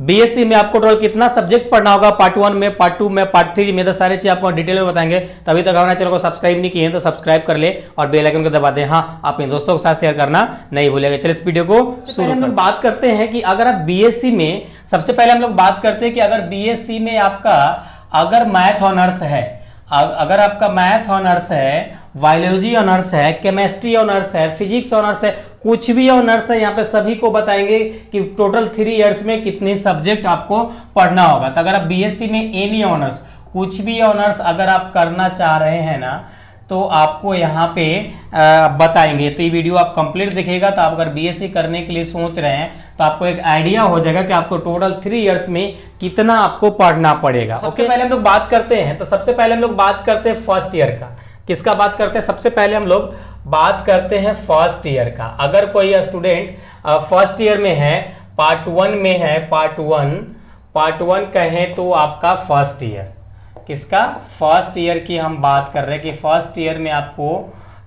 BSc में आपको total कितना सब्जेक्ट पढ़ना होगा, पार्ट 1 में, पार्ट 2 में, पार्ट 3 में, तो सारी चीज आपको डिटेल में बताएंगे। तभी तक हमारे चैनल को सब्सक्राइब नहीं किए हैं तो सब्सक्राइब कर ले और बेल आइकन को दबा दें। हाँ, अपने दोस्तों के साथ शेयर करना नहीं भूलिएगा। चलिए इस वीडियो को शुरू हम लोग बात करते हैं कि अगर आप बीएससी में, सबसे पहले हम लोग बात करते हैं कि अगर बीएससी में आपका अगर मैथ ऑनर्स है, अगर आपका मैथ ऑनर्स है, बायोलॉजी ऑनर्स है, केमिस्ट्री ऑनर्स है, फिजिक्स ऑनर्स है, कुछ भी ऑनर्स है, यहाँ पे सभी को बताएंगे कि टोटल 3 इयर्स में कितने सब्जेक्ट आपको पढ़ना होगा। तो अगर आप बीएससी में एनी ऑनर्स, कुछ भी ऑनर्स अगर आप करना चाह रहे हैं ना, तो आपको यहाँ पे बताएंगे। तो ये वीडियो आप कंप्लीट देखिएगा, तो आप अगर बीएससी करने के लिए सोच रहे हैं तो आपको एक आइडिया हो जाएगा कि आपको टोटल 3 इयर्स में कितना आपको पढ़ना पड़ेगा। सबसे पहले हम लोग बात करते हैं, तो सबसे पहले हम लोग बात करते हैं फर्स्ट ईयर का। किसका बात करते हैं? सबसे पहले हम लोग बात करते हैं फर्स्ट ईयर का। अगर कोई स्टूडेंट फर्स्ट ईयर में है, पार्ट 1 में है, पार्ट 1 कहें तो आपका फर्स्ट ईयर, किसका? फर्स्ट ईयर की हम बात कर रहे हैं कि फर्स्ट ईयर में आपको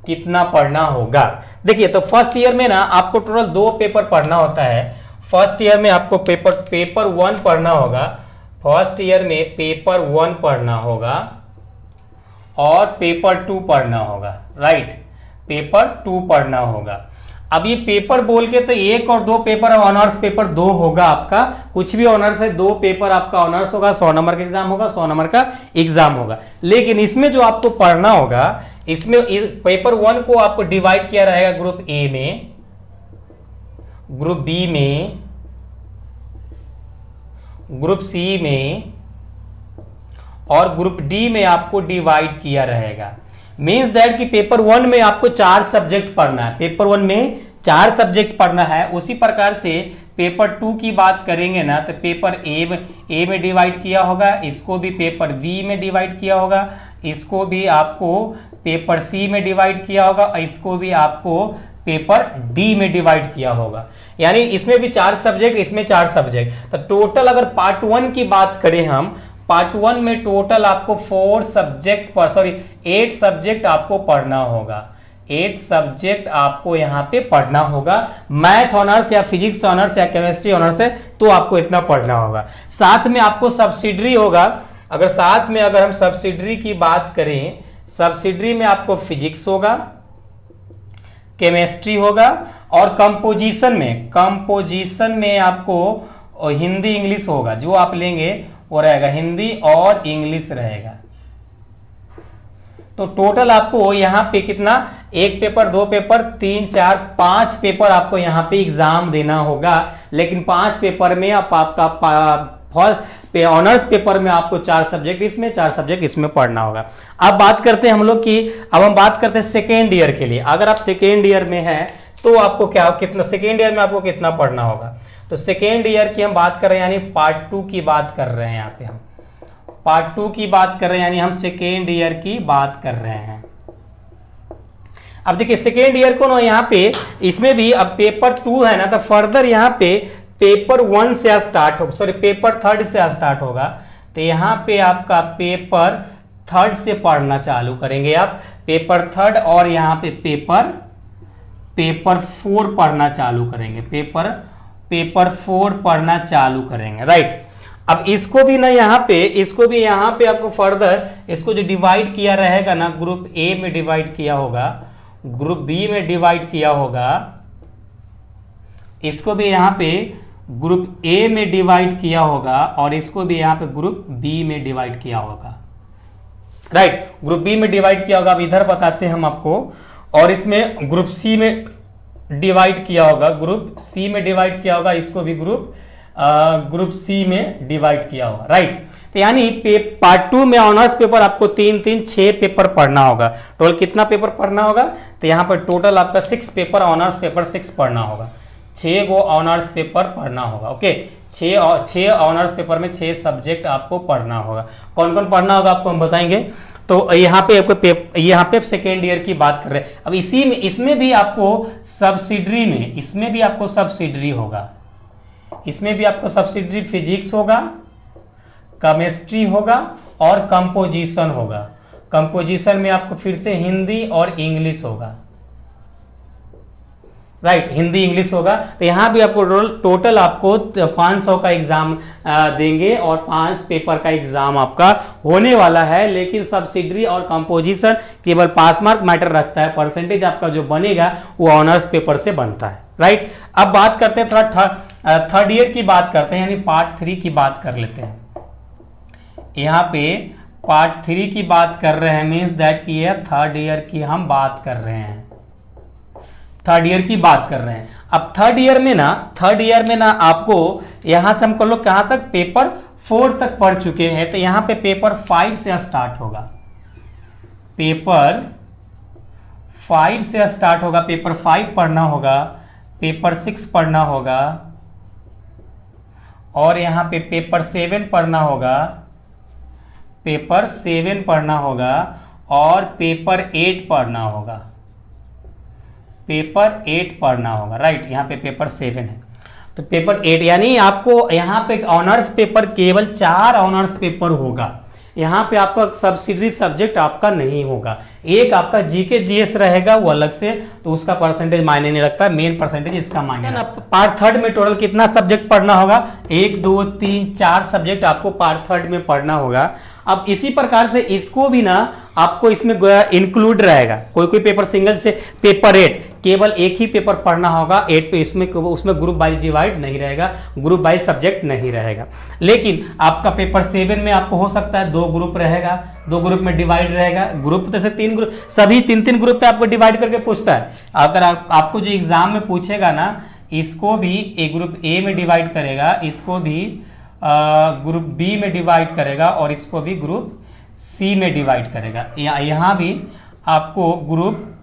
कितना पढ़ना होगा। देखिए, तो फर्स्ट ईयर में ना आपको टोटल 2 पेपर पढ़ना होता है। फर्स्ट ईयर में आपको पेपर 1 पढ़ना होगा, फर्स्ट ईयर में पेपर 1 पढ़ना होगा और पेपर 2 पढ़ना होगा, राइट, पेपर 2 पढ़ना होगा। अब ये पेपर बोल के तो 1 और 2 पेपर ऑनर्स पेपर 2 होगा आपका, कुछ भी ऑनर्स है 2 पेपर आपका ऑनर्स होगा, 100 नंबर का एग्जाम होगा, 100 नंबर का एग्जाम होगा। लेकिन इसमें जो आपको पढ़ना होगा, इसमें पेपर 1 को आपको डिवाइड किया रहेगा ग्रुप ए में, ग्रुप बी में, ग्रुप सी में और ग्रुप डी में आपको डिवाइड किया रहेगा। मीन्स दैट कि पेपर 1 में आपको 4 सब्जेक्ट पढ़ना है, पेपर 1 में 4 सब्जेक्ट पढ़ना है। उसी प्रकार से पेपर 2 की बात करेंगे ना, तो पेपर ए में डिवाइड किया होगा, इसको भी पेपर बी में डिवाइड किया होगा, इसको भी आपको पेपर सी में डिवाइड किया होगा, इसको भी आपको पेपर डी में डिवाइड किया होगा। यानी इसमें भी 4 सब्जेक्ट, इसमें 4 सब्जेक्ट। तो टोटल अगर पार्ट 1 की बात करें हम, पार्ट 1 में टोटल आपको 8 सब्जेक्ट आपको पढ़ना होगा। 8 सब्जेक्ट आपको यहां पे पढ़ना होगा। मैथ ऑनर्स या फिजिक्स ऑनर्स या केमिस्ट्री ऑनर्स है तो आपको इतना पढ़ना होगा। साथ में आपको सब्सिडरी होगा। अगर साथ में अगर हम सब्सिडरी की बात करें, सब्सिडरी में आपको फिजिक्स होगा, केमिस्ट्री होगा और कंपोजिशन में आपको हिंदी इंग्लिश होगा। जो आप लेंगे वो रहेगा हिंदी और इंग्लिश रहेगा। तो टोटल आपको यहां पे कितना, 1 पेपर, 2 पेपर, 3, 4, 5 पेपर आपको यहां पे एग्जाम देना होगा। लेकिन 5 पेपर में आपका ऑनर्स पेपर में आपको 4 सब्जेक्ट इसमें, 4 सब्जेक्ट इसमें पढ़ना होगा। अब बात करते हैं हम लोग की, अब हम बात करते हैं सेकेंड ईयर के लिए। अगर आप सेकेंड ईयर में हैं तो आपको कितना, सेकेंड ईयर में आपको कितना पढ़ना होगा? तो सेकेंड ईयर की हम बात कर रहे हैं, यानी पार्ट 2 की बात कर रहे हैं। यहाँ पे हम पार्ट 2 की बात कर रहे हैं, यानी हम सेकेंड ईयर की बात कर रहे हैं। अब देखिए सेकेंड ईयर को ना यहाँ पे, इसमें भी अब पेपर 2 है ना, तो फर्दर यहाँ पे पेपर 1 से स्टार्ट होगा, सॉरी पेपर 3 से स्टार्ट होगा। तो यहाँ पे आपका पेपर 3 से पढ़ना चालू करेंगे आप, पेपर 3 और यहाँ पे पेपर 4 पढ़ना चालू करेंगे, पेपर 4 पढ़ना चालू करेंगे, राइट। अब इसको भी ना यहाँ पे आपको फर्दर इसको जो डिवाइड किया रहेगा ना, ग्रुप ए में डिवाइड किया होगा, ग्रुप बी में डिवाइड किया होगा, इसको भी यहाँ पे ग्रुप ए में डिवाइड किया होगा और इसको भी यहाँ पे ग्रुप बी में डिवाइड किया होगा, राइट। ग्रुप बी में डिवाइड किया होगा, अब इधर बताते हैं हम आपको। और इसमें ग्रुप सी में डिवाइड किया होगा, ग्रुप सी में डिवाइड किया होगा, इसको भी ग्रुप सी में डिवाइड किया होगा, राइट। तो यानी पार्ट 2 में ऑनर्स पेपर आपको 6 पेपर पढ़ना होगा। टोटल कितना पेपर पढ़ना होगा? तो यहाँ पर टोटल आपका 6 पेपर, ऑनर्स पेपर 6 पढ़ना होगा, 6 गो ऑनर्स पेपर पढ़ना होगा, ओके। 6 ऑनर्स पेपर में 6 सब्जेक्ट आपको पढ़ना होगा। कौन कौन पढ़ना होगा आपको हम बताएंगे। तो यहाँ पे सेकेंड ईयर की बात कर रहे हैं। अब इसमें भी आपको सब्सिडरी होगा, इसमें भी आपको सब्सिडरी फिजिक्स होगा, केमिस्ट्री होगा और कंपोजिशन होगा। कंपोजिशन में आपको फिर से हिंदी और इंग्लिश होगा, राइट, हिंदी इंग्लिश होगा। तो यहाँ भी आपको टोटल आपको 500 का एग्जाम देंगे और 5 पेपर का एग्जाम आपका होने वाला है। लेकिन सब्सिडरी और कंपोजिशन केवल पास मार्क मैटर रखता है, परसेंटेज आपका जो बनेगा वो ऑनर्स पेपर से बनता है। राइट, अब बात करते हैं थोड़ा थर्ड ईयर की बात करते हैं, यानी पार्ट 3 की बात कर लेते हैं। यहाँ पे पार्ट 3 की बात कर रहे हैं, मीन्स दैट कि ये थर्ड ईयर की हम बात कर रहे हैं, थर्ड ईयर की बात कर रहे हैं। अब थर्ड ईयर में ना आपको यहां से हम कर लो कहां तक, पेपर 4 तक पढ़ चुके हैं। तो यहां पे पेपर 5 से स्टार्ट होगा, पेपर 5 से स्टार्ट होगा, पेपर 5 पढ़ना होगा, पेपर 6 पढ़ना होगा, और यहां पे पेपर 7 पढ़ना होगा, पेपर 7 पढ़ना होगा, और पेपर 8 पढ़ना होगा, पेपर 8 पढ़ना होगा। राइट, यहाँ पे पेपर 7 है तो पेपर 8, यानी आपको यहाँ पे ऑनर्स पेपर केवल 4 ऑनर्स पेपर होगा। यहाँ पे आपका सब्सिडरी सब्जेक्ट आपका नहीं होगा। एक आपका जीके जीएस रहेगा वो अलग से, तो उसका परसेंटेज मायने नहीं रखता, मेन परसेंटेज इसका मायने रखता है। पार्ट थर्ड में टोटल कितना सब्जेक्ट पढ़ना होगा, 1 2 3 4 सब्जेक्ट आपको पार्ट थर्ड में पढ़ना होगा। अब इसी प्रकार से इसको भी ना आपको इसमें इंक्लूड रहेगा, कोई कोई पेपर सिंगल से पेपर 8 केवल एक ही पेपर पढ़ना होगा 8 पे, इसमें उसमें ग्रुप वाइज डिवाइड नहीं रहेगा, ग्रुप वाइज सब्जेक्ट नहीं रहेगा। लेकिन आपका पेपर 7 में आपको हो सकता है 2 ग्रुप रहेगा, 2 ग्रुप में डिवाइड रहेगा, ग्रुप जैसे 3 ग्रुप, सभी 3-3 ग्रुप पे आपको डिवाइड करके पूछता है। अगर आपको जो एग्जाम में पूछेगा ना, इसको भी एक ग्रुप ए में डिवाइड करेगा, इसको भी ग्रुप बी में डिवाइड करेगा, और इसको भी ग्रुप सी में डिवाइड करेगा। यहाँ भी आपको ग्रुप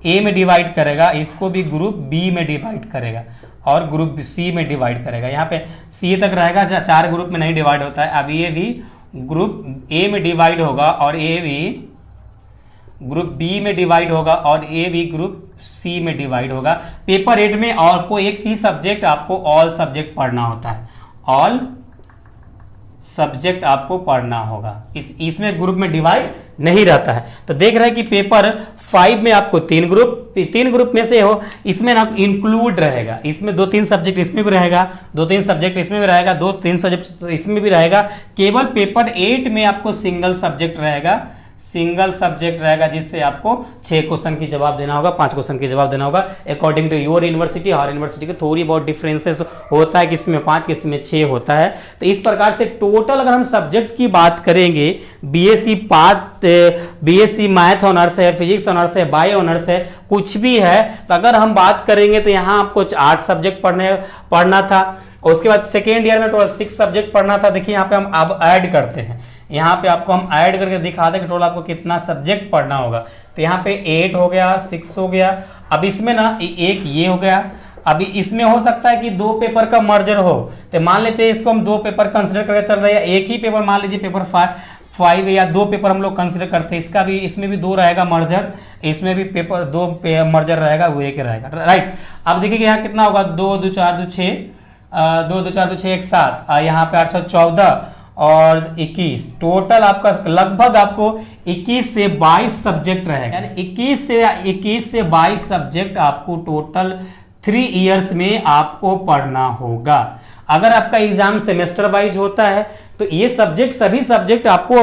ए में डिवाइड करेगा, इसको भी ग्रुप बी में डिवाइड करेगा, और ग्रुप सी में डिवाइड करेगा। यहाँ पे सी तक रहेगा, 4 ग्रुप में नहीं डिवाइड होता है। अब ये भी ग्रुप ए में डिवाइड होगा, और ए भी ग्रुप बी में डिवाइड होगा, और ए भी ग्रुप सी में डिवाइड होगा। पेपर 8 में और कोई एक ही सब्जेक्ट आपको ऑल सब्जेक्ट पढ़ना होता है, ऑल सब्जेक्ट आपको पढ़ना होगा, इसमें ग्रुप में डिवाइड नहीं रहता है। तो देख रहे हैं कि पेपर 5 में आपको 3 ग्रुप में से हो, इसमें ना इंक्लूड रहेगा, इसमें 2-3 सब्जेक्ट इसमें भी रहेगा, 2-3 सब्जेक्ट इसमें भी रहेगा, 2-3 सब्जेक्ट इसमें भी रहेगा। केवल पेपर 8 में आपको सिंगल सब्जेक्ट रहेगा, जिससे आपको 6 क्वेश्चन की जवाब देना होगा, 5 क्वेश्चन की जवाब देना होगा अकॉर्डिंग टू योर यूनिवर्सिटी। हर यूनिवर्सिटी के थोड़ी बहुत डिफरेंसेस होता है, किसी में 5 किसी में 6 होता है। तो इस प्रकार से टोटल अगर हम सब्जेक्ट की बात करेंगे, बीएससी मैथ ऑनर्स है, फिजिक्स ऑनर्स है, बायो ऑनर्स है, कुछ भी है, तो अगर हम बात करेंगे तो यहाँ आपको 8 सब्जेक्ट पढ़ना था। उसके बाद सेकेंड ईयर में टोटल 6 सब्जेक्ट पढ़ना था। देखिए यहाँ पे हम अब ऐड करते हैं, यहाँ पे आपको हम ऐड करके दिखा दें कि टोटल आपको कितना सब्जेक्ट पढ़ना होगा। तो यहाँ पे 8 हो गया, 6 हो गया, अब इसमें ना एक ये हो गया। अभी इसमें हो सकता है कि 2 पेपर का मर्जर हो, तो मान लेते हैं इसको हम 2 पेपर कंसिडर करके चल रहे हैं, एक ही पेपर मान लीजिए पेपर 5 या 2 पेपर हम लोग कंसिडर करते हैं, इसका भी इसमें भी 2 रहेगा मर्जर, इसमें भी पेपर 2 मर्जर रहेगा, वो एक रहेगा। राइट, अब देखिए यहाँ कितना होगा, 2 2 4 2 6, 2 2 4 2 6 1 7, यहाँ पे 814 और 21, टोटल आपका लगभग आपको 21 से 22 सब्जेक्ट रहेगा, यानी 21 से 22 सब्जेक्ट आपको टोटल 3 इयर्स में आपको पढ़ना होगा। अगर आपका एग्जाम सेमेस्टर वाइज होता है तो ये सभी सब्जेक्ट आपको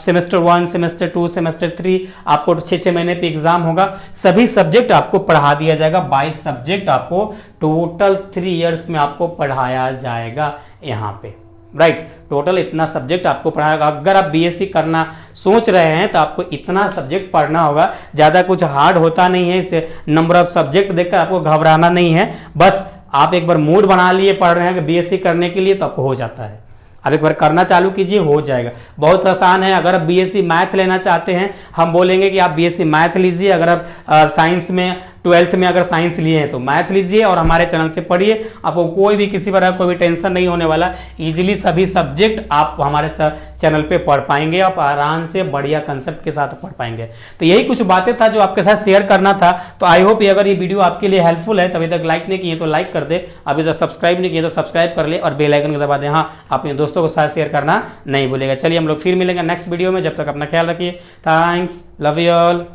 सेमेस्टर 1, सेमेस्टर 2, सेमेस्टर 3 आपको 6 महीने पे एग्जाम होगा, सभी सब्जेक्ट आपको पढ़ा दिया जाएगा। 22 सब्जेक्ट आपको टोटल 3 इयर्स में आपको पढ़ाया जाएगा यहाँ पे। राइट, टोटल इतना सब्जेक्ट आपको पढ़ाएगा। अगर आप बीएससी करना सोच रहे हैं तो आपको इतना सब्जेक्ट पढ़ना होगा, ज़्यादा कुछ हार्ड होता नहीं है। इसे नंबर ऑफ सब्जेक्ट देखकर आपको घबराना नहीं है, बस आप एक बार मूड बना लिए पढ़ रहे हैं कि बीएससी करने के लिए, तो आपको हो जाता है। आप एक बार करना चालू कीजिए, हो जाएगा, बहुत आसान है। अगर आप बीएससी मैथ लेना चाहते हैं, हम बोलेंगे कि आप बीएससी मैथ लीजिए। अगर आप साइंस में 12th में अगर साइंस लिए हैं तो मैथ लीजिए और हमारे चैनल से पढ़िए, आपको कोई भी किसी प्रकार कोई भी टेंशन नहीं होने वाला। इजीली सभी सब्जेक्ट आप हमारे चैनल पे पढ़ पाएंगे, आप आराम से बढ़िया कंसेप्ट के साथ पढ़ पाएंगे। तो यही कुछ बातें था जो आपके साथ शेयर करना था। तो आई होप अगर ये वीडियो आपके लिए हेल्पफुल है, तभी तक लाइक नहीं किए तो लाइक कर दे, अभी तक सब्सक्राइब नहीं किए तो सब्सक्राइब कर ले और बेल आइकन को दबा दें। हाँ, अपने दोस्तों के साथ शेयर करना नहीं भूलेगा। चलिए हम लोग फिर मिलेंगे नेक्स्ट वीडियो में, जब तक अपना ख्याल रखिए। Thanks, love you all.